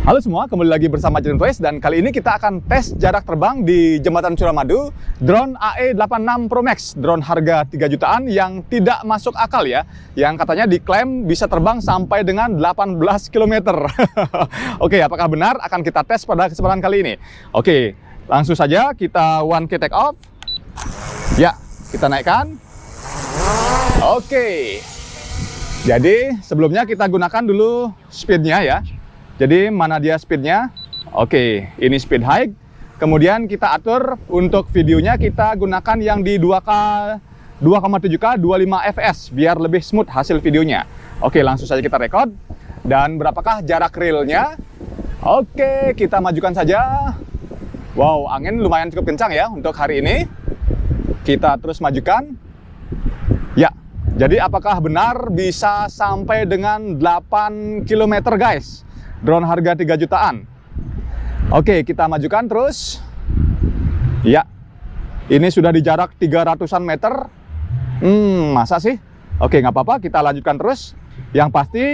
Halo semua, kembali lagi bersama Channel Voice dan kali ini kita akan tes jarak terbang di Jembatan Suramadu drone AE86 Pro Max, drone harga 3 jutaan yang tidak masuk akal ya, yang katanya diklaim bisa terbang sampai dengan 18 km. Oke, apakah benar? Akan kita tes pada kesempatan kali ini. Oke, langsung saja kita 1K take off. Ya, kita naikkan. Oke. Jadi sebelumnya kita gunakan dulu speednya ya. Jadi mana dia speednya? Oke, ini speed high. Kemudian kita atur untuk videonya kita gunakan yang di 2K 2,7K 25 fps biar lebih smooth hasil videonya. Oke, langsung saja kita record. Dan berapakah jarak realnya? Oke, kita majukan saja. Wow, angin lumayan cukup kencang ya untuk hari ini. Kita terus majukan. Ya, jadi apakah benar bisa sampai dengan 8 km guys? Drone harga 3 jutaan. Oke, kita majukan terus. Ya, ini sudah di jarak 300-an meter. Masa sih? Oke, nggak apa-apa, kita lanjutkan terus. Yang pasti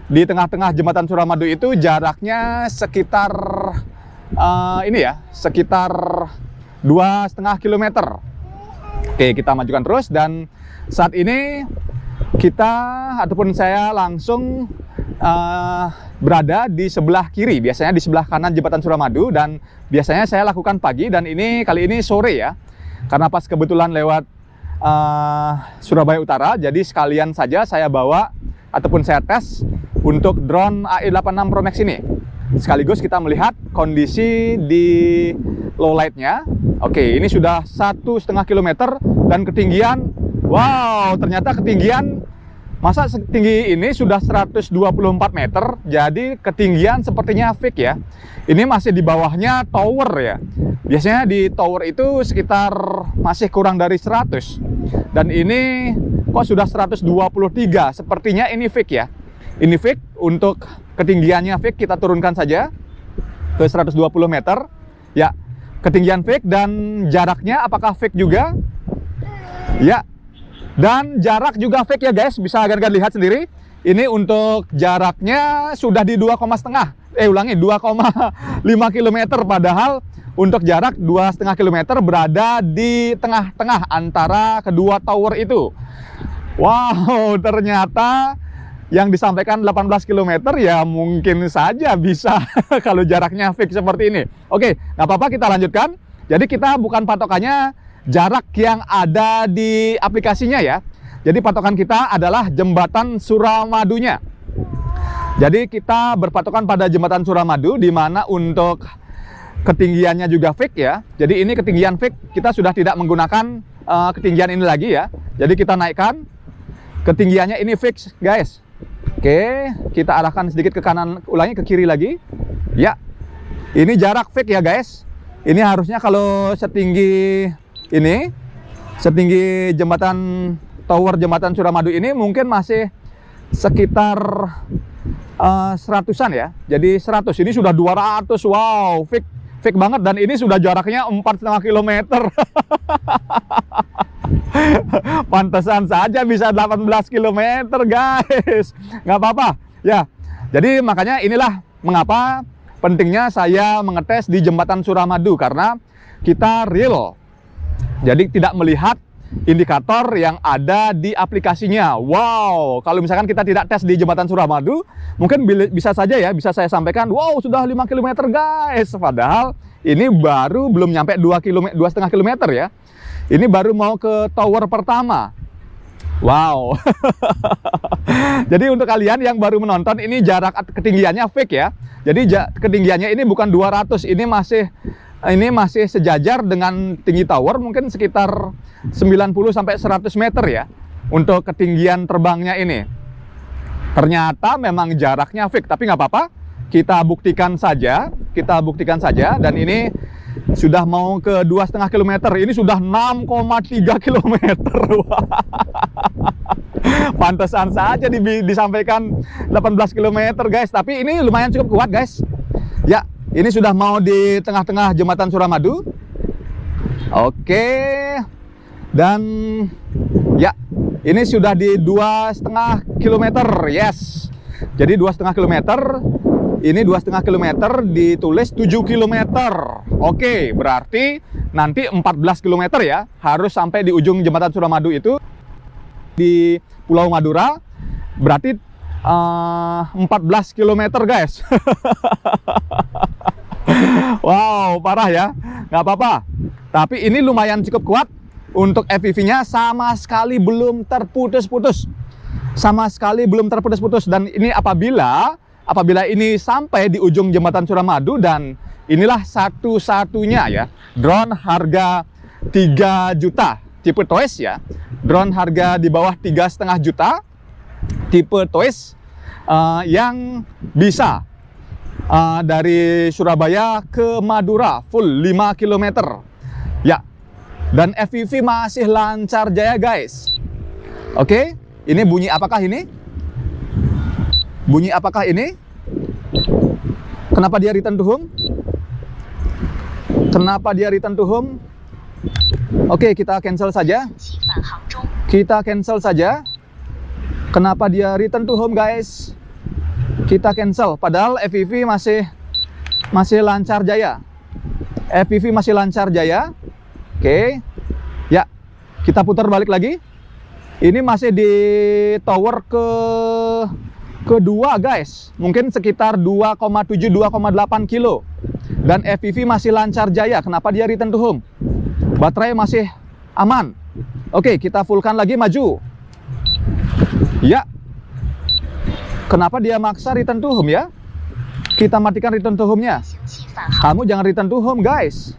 di tengah-tengah Jembatan Suramadu itu jaraknya sekitar ini ya, sekitar 2,5 km. Oke, kita majukan terus dan saat ini kita ataupun saya langsung berada di sebelah kiri, biasanya di sebelah kanan Jembatan Suramadu, dan biasanya saya lakukan pagi dan kali ini sore ya, karena pas kebetulan lewat Surabaya Utara, jadi sekalian saja saya bawa ataupun saya tes untuk drone AE86 Pro Max ini. Sekaligus kita melihat kondisi di low lightnya. Oke, ini sudah 1,5 km dan ketinggian, wow, ternyata ketinggian masa setinggi ini sudah 124 meter, jadi ketinggian sepertinya fake ya. Ini masih di bawahnya tower ya. Biasanya di tower itu sekitar masih kurang dari 100. Dan ini kok sudah 123, sepertinya ini fake ya. Ini fake, untuk ketinggiannya fake kita turunkan saja ke 120 meter. Ya, ketinggian fake dan jaraknya apakah fake juga? Ya. Dan jarak juga fake ya guys, bisa agar-agar lihat sendiri. Ini untuk jaraknya sudah di 2,5 km, padahal untuk jarak 2,5 km berada di tengah-tengah antara kedua tower itu. Wow, ternyata yang disampaikan 18 km ya mungkin saja bisa kalau jaraknya fake seperti ini. Oke, nggak apa-apa, kita lanjutkan. Jadi kita bukan patokannya jarak yang ada di aplikasinya ya. Jadi patokan kita adalah Jembatan Suramadunya. Jadi kita berpatokan pada Jembatan Suramadu, di mana untuk ketinggiannya juga fake ya. Jadi ini ketinggian fake, kita sudah tidak menggunakan ketinggian ini lagi ya. Jadi kita naikkan, ketinggiannya ini fix guys. Oke, kita arahkan sedikit ke kanan, ulangi ke kiri lagi. Ya, ini jarak fake ya guys. Ini harusnya kalau setinggi ini, setinggi tower Jembatan Suramadu ini mungkin masih sekitar 100-an ya. Jadi 100, ini sudah 200. Wow, fake banget, dan ini sudah jaraknya 4,5 km. Pantesan saja bisa 18 km guys. Nggak apa-apa ya. Jadi makanya inilah mengapa pentingnya saya mengetes di Jembatan Suramadu, karena kita real. Jadi tidak melihat indikator yang ada di aplikasinya. Wow, kalau misalkan kita tidak tes di Jembatan Suramadu, mungkin bisa saja ya, bisa saya sampaikan, wow sudah 5 km guys. Padahal ini baru belum nyampe 2,5 km ya. Ini baru mau ke tower pertama. Wow. Jadi untuk kalian yang baru menonton, ini jarak ketinggiannya fake ya. Jadi ketinggiannya ini bukan 200, ini masih sejajar dengan tinggi tower, mungkin sekitar 90-100 meter ya untuk ketinggian terbangnya ini. Ternyata memang jaraknya fake, tapi nggak apa-apa, kita buktikan saja, dan ini sudah mau ke 2,5 km, ini sudah 6,3 km. Pantesan saja disampaikan 18 km guys, tapi ini lumayan cukup kuat guys. Ya, ini sudah mau di tengah-tengah Jembatan Suramadu. Oke. Dan ya, ini sudah di 2,5 km. Yes. Jadi 2,5 km Ini 2,5 km ditulis 7 km. Oke, berarti nanti 14 km ya. Harus sampai di ujung jembatan Suramadu itu di Pulau Madura. Berarti 14 km guys. Wow, parah ya. Nggak apa-apa. Tapi ini lumayan cukup kuat. Untuk FPV-nya sama sekali belum terputus-putus. Sama sekali belum terputus-putus. Dan ini apabila ini sampai di ujung jembatan Suramadu, dan inilah satu-satunya ya drone harga 3 juta tipe Toys ya. Drone harga di bawah 3,5 juta tipe Toys yang bisa dari Surabaya ke Madura full 5 km ya. Dan FPV masih lancar jaya guys. Oke, ini bunyi apakah ini? Bunyi apakah ini? Kenapa dia return to home? Kenapa dia return to home? Oke, kita cancel saja. Kita cancel saja. Kenapa dia return to home guys? Kita cancel. Padahal FPV masih lancar jaya. FPV masih lancar jaya. Oke. Ya, kita putar balik lagi. Ini masih di tower kedua guys. Mungkin sekitar 2,7 2,8 kilo. Dan FPV masih lancar jaya. Kenapa dia return to home? Baterai masih aman. Oke, kita fullkan lagi, maju. Ya. Kenapa dia maksa return to home ya? Kita matikan return to home-nya. Kamu jangan return to home guys.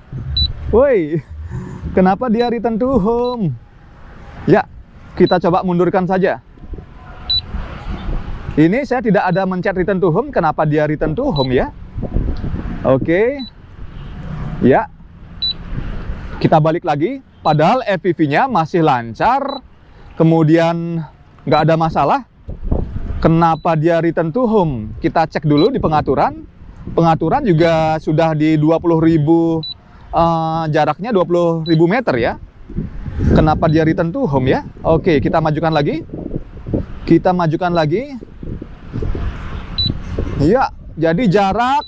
Woi. Kenapa dia return to home? Ya, kita coba mundurkan saja. Ini saya tidak ada mencet return to home. Kenapa dia return to home ya? Oke. Ya. Kita balik lagi. Padahal FPV-nya masih lancar. Kemudian nggak ada masalah. Kenapa dia return to home? Kita cek dulu di pengaturan. Pengaturan juga sudah di 20.000, jaraknya 20.000 meter ya. Kenapa dia return to home ya? Oke, kita majukan lagi. Kita majukan lagi. Ya, jadi jarak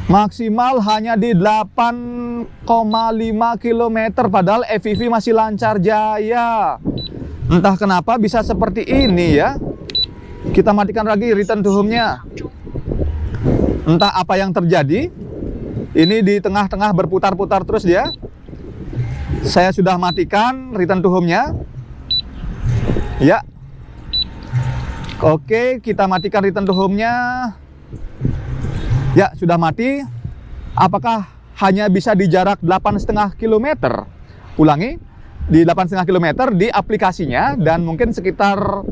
maksimal hanya di 8,5 km. Padahal FPV masih lancar jaya. Entah kenapa bisa seperti ini ya. Kita matikan lagi return to home-nya. Entah apa yang terjadi. Ini di tengah-tengah berputar-putar terus dia. Saya sudah matikan return to home-nya. Ya. Oke, kita matikan return to home-nya. Ya, sudah mati. Apakah hanya bisa di jarak 8,5 km? Ulangi, di 8,5 km di aplikasinya, dan mungkin sekitar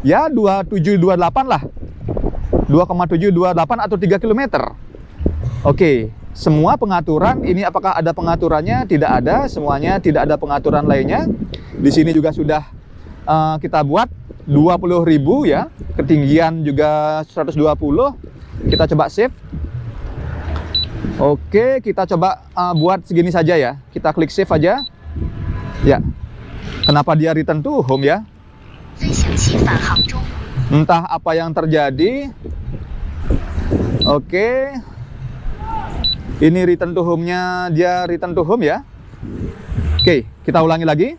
ya 2728 lah. 2,728 atau 3 km. Oke, semua pengaturan ini apakah ada pengaturannya? Tidak ada, semuanya tidak ada pengaturan lainnya. Di sini juga sudah kita buat 20.000 ya, ketinggian juga 120. Kita coba save. Oke, kita coba buat segini saja ya. Kita klik save aja. Ya. Kenapa dia return to home ya? Entah apa yang terjadi. Oke. Ini return to home-nya, dia return to home ya. Oke, kita ulangi lagi.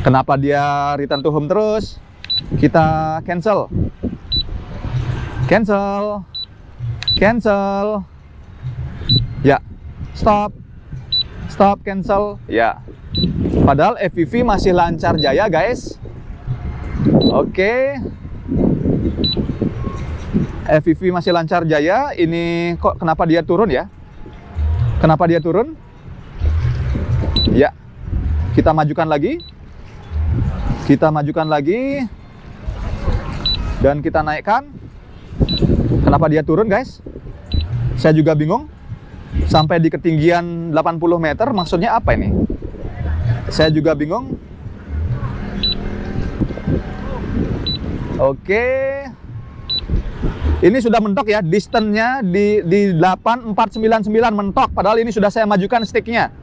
Kenapa dia return to home terus? Kita cancel. Cancel. Cancel. Ya, stop. Stop, cancel. Ya. Padahal FPV masih lancar jaya, guys. Oke. FPV masih lancar jaya. Ini kok kenapa dia turun ya? Kenapa dia turun? Ya. Kita majukan lagi. Kita majukan lagi. Dan kita naikkan. Kenapa dia turun, guys? Saya juga bingung. Sampai di ketinggian 80 meter, maksudnya apa ini? Saya juga bingung. Oke. Ini sudah mentok ya, distance-nya di 8499 mentok. Padahal ini sudah saya majukan sticknya.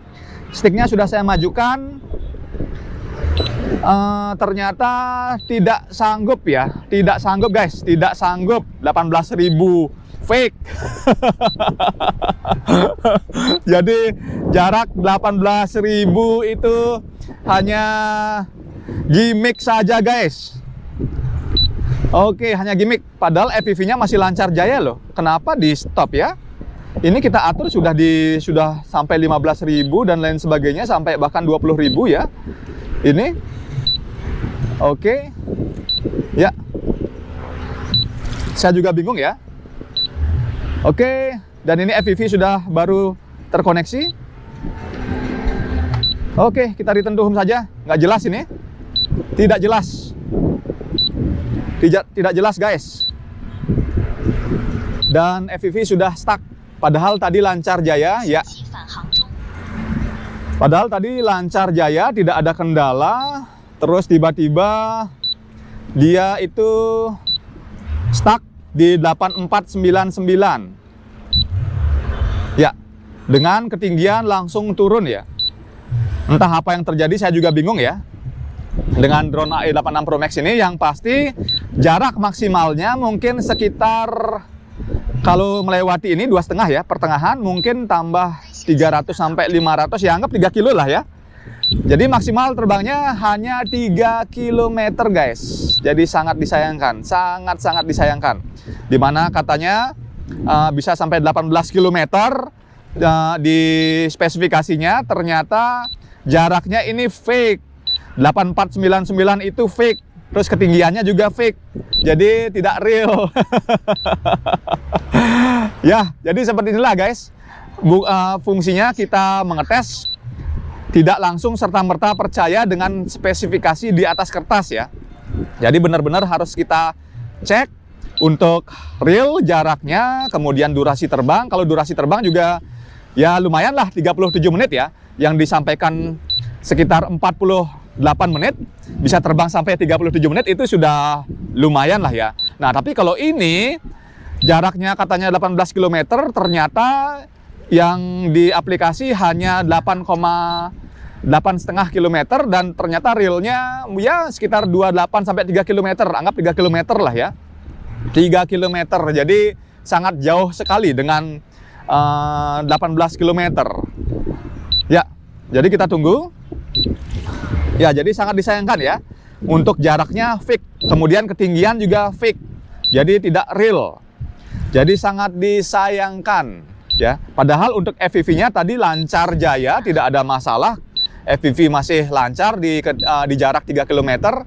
Sticknya sudah saya majukan. ternyata tidak sanggup ya, tidak sanggup guys, tidak sanggup 18.000 fake. Jadi jarak 18.000 itu hanya gimmick saja guys. Oke, hanya gimmick. Padahal FPV-nya masih lancar jaya loh. Kenapa di stop ya? Ini kita atur sudah sampai 15.000 dan lain sebagainya, sampai bahkan 20.000 ya. Ini. Oke. Ya. Saya juga bingung ya. Oke, dan ini FPV sudah baru terkoneksi. Oke, kita return to home saja. Nggak jelas ini. Tidak jelas. Tidak jelas guys. Dan FPV sudah stuck. Padahal tadi lancar jaya ya. Padahal tadi lancar jaya, tidak ada kendala. Terus tiba-tiba dia itu stuck di 8499. Ya, dengan ketinggian langsung turun ya. Entah apa yang terjadi, saya juga bingung ya. Dengan drone AE86 Pro Max ini, yang pasti jarak maksimalnya mungkin sekitar, kalau melewati ini 2,5 ya, pertengahan mungkin tambah 300 sampai 500, ya anggap 3 kilo lah ya. Jadi maksimal terbangnya hanya 3 km guys. Jadi sangat disayangkan, sangat-sangat disayangkan. Dimana katanya bisa sampai 18 km di spesifikasinya, ternyata jaraknya ini fake. 8499 itu fake. Terus ketinggiannya juga fake. Jadi tidak real. Ya, jadi seperti inilah guys. Fungsinya kita mengetes, tidak langsung serta-merta percaya dengan spesifikasi di atas kertas ya. Jadi benar-benar harus kita cek untuk real jaraknya, kemudian durasi terbang. Kalau durasi terbang juga ya lumayan lah, 37 menit ya. Yang disampaikan sekitar 48 menit, bisa terbang sampai 37 menit, itu sudah lumayan lah ya. Nah, tapi kalau ini jaraknya katanya 18 km, ternyata yang di aplikasi hanya 8,5 km, dan ternyata realnya ya sekitar 28 sampai 3 km, anggap 3 km lah ya. 3 km, jadi sangat jauh sekali dengan 18 km. Ya, jadi kita tunggu. Ya, jadi sangat disayangkan ya. Untuk jaraknya fake, kemudian ketinggian juga fake. Jadi tidak real. Jadi sangat disayangkan ya. Padahal untuk FPV-nya tadi lancar jaya, tidak ada masalah. FPV masih lancar di jarak 3 km.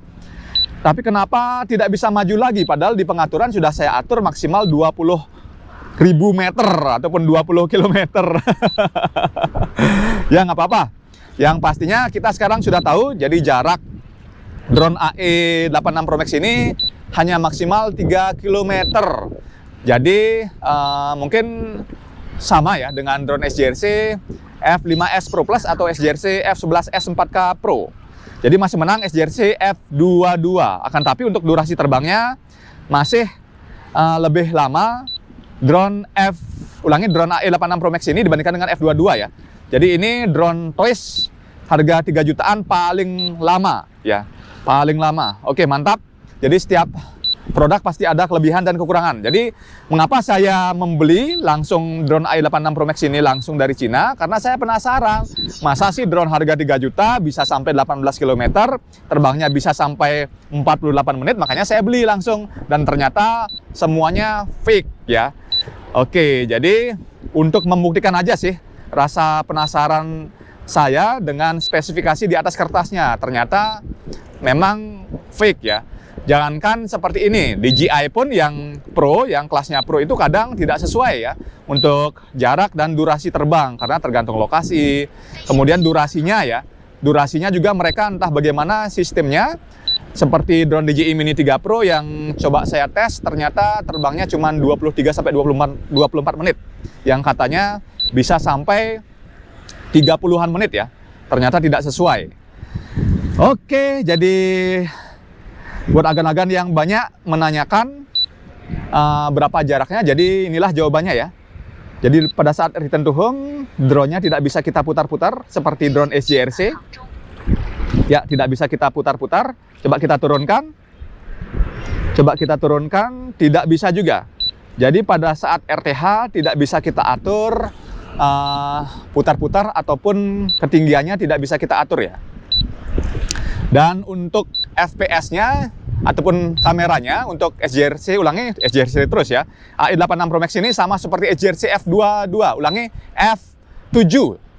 Tapi kenapa tidak bisa maju lagi? Padahal di pengaturan sudah saya atur maksimal 20.000 meter ataupun 20 km. Ya nggak apa-apa. Yang pastinya kita sekarang sudah tahu, jadi jarak drone AE86 Pro Max ini hanya maksimal 3 km. Jadi mungkin sama ya dengan drone SJRC F5S Pro Plus atau SJRC F11S 4K Pro. Jadi masih menang SJRC F22. Akan tapi untuk durasi terbangnya masih lebih lama drone drone AE86 Pro Max ini dibandingkan dengan F22 ya. Jadi ini drone toys harga 3 jutaan paling lama ya. Paling lama. Oke, mantap. Jadi setiap produk pasti ada kelebihan dan kekurangan. Jadi mengapa saya membeli langsung drone AE86 Pro Max ini langsung dari Cina? Karena saya penasaran, masa sih drone harga 3 juta bisa sampai 18 km, terbangnya bisa sampai 48 menit, makanya saya beli langsung. Dan ternyata semuanya fake ya. Oke, jadi untuk membuktikan aja sih rasa penasaran saya dengan spesifikasi di atas kertasnya, ternyata memang fake ya. Jangankan seperti ini, DJI pun yang Pro, yang kelasnya Pro itu kadang tidak sesuai ya untuk jarak dan durasi terbang, karena tergantung lokasi. Kemudian durasinya ya, durasinya juga mereka entah bagaimana sistemnya. Seperti drone DJI Mini 3 Pro yang coba saya tes, ternyata terbangnya cuma 23 sampai 24 menit. Yang katanya bisa sampai 30-an menit ya. Ternyata tidak sesuai. Oke, jadi buat agan-agan yang banyak menanyakan berapa jaraknya, jadi inilah jawabannya ya. Jadi pada saat return to home, drone-nya tidak bisa kita putar-putar seperti drone SJRC. Ya, tidak bisa kita putar-putar. Coba kita turunkan. Coba kita turunkan, tidak bisa juga. Jadi pada saat RTH tidak bisa kita atur putar-putar ataupun ketinggiannya tidak bisa kita atur ya. Dan untuk FPS-nya ataupun kameranya untuk SJRC, ulangi SJRC terus ya. AI86 Pro Max ini sama seperti SJRC F22, ulangi F7,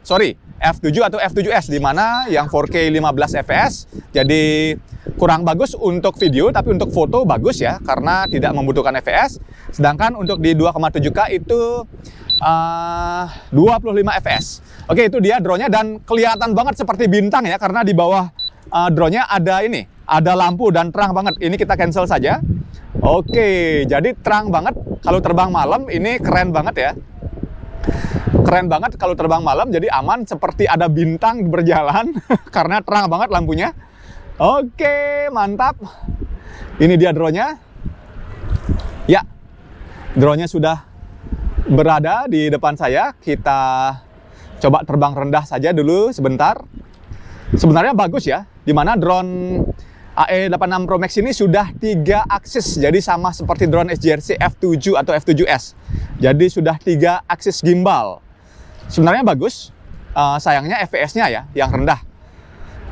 sorry, F7 atau F7S, di mana yang 4K 15 fps. Jadi kurang bagus untuk video, tapi untuk foto bagus ya, karena tidak membutuhkan fps. Sedangkan untuk di 2,7K itu 25 fps. Oke, itu dia drone-nya dan kelihatan banget seperti bintang ya, karena di bawah drone-nya ada ini, ada lampu dan terang banget. Ini kita cancel saja. Oke, jadi terang banget. Kalau terbang malam ini keren banget ya. Keren banget kalau terbang malam, jadi aman seperti ada bintang berjalan karena terang banget lampunya. Oke, mantap. Ini dia drone-nya. Ya, drone-nya sudah berada di depan saya. Kita coba terbang rendah saja dulu sebentar. Sebenarnya bagus ya, dimana drone AI86 Pro Max ini sudah 3 aksis, jadi sama seperti drone SJRC F7 atau F7S. Jadi sudah 3 aksis gimbal. Sebenarnya bagus, sayangnya FPS-nya ya yang rendah.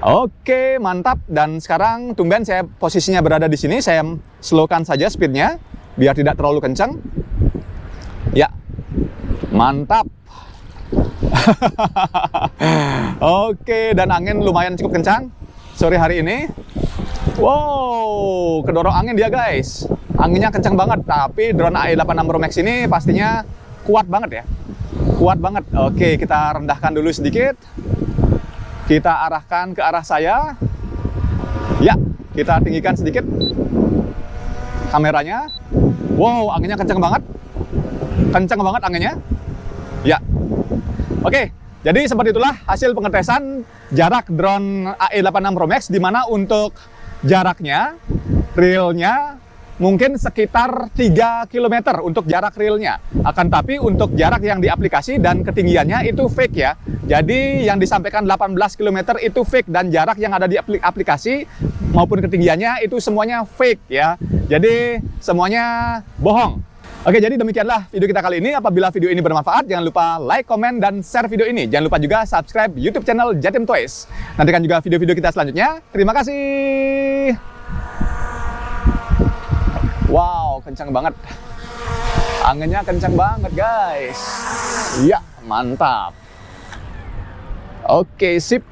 Oke, mantap. Dan sekarang tumben saya posisinya berada di sini, saya slowkan saja speednya biar tidak terlalu kencang. Ya, mantap. Oke, dan angin lumayan cukup kencang sore hari ini. Wow, kedorong angin dia guys. Anginnya kencang banget, tapi drone AI86 Pro Max ini pastinya kuat banget ya. Kuat banget. Oke, kita rendahkan dulu sedikit. Kita arahkan ke arah saya. Ya, kita tinggikan sedikit kameranya. Wow, anginnya kencang banget. Kencang banget anginnya. Ya. Oke, jadi seperti itulah hasil pengetesan jarak drone AI86 Pro Max, di mana untuk jaraknya, realnya mungkin sekitar 3 km untuk jarak realnya. Akan tapi untuk jarak yang di aplikasi dan ketinggiannya itu fake ya. Jadi yang disampaikan 18 km itu fake, dan jarak yang ada di aplikasi maupun ketinggiannya itu semuanya fake ya. Jadi semuanya bohong. Oke, jadi demikianlah video kita kali ini. Apabila video ini bermanfaat, jangan lupa like, komen, dan share video ini. Jangan lupa juga subscribe YouTube channel Jatim Toys. Nantikan juga video-video kita selanjutnya. Terima kasih. Wow, kencang banget. Anginnya kencang banget, guys. Iya, mantap. Oke, sip.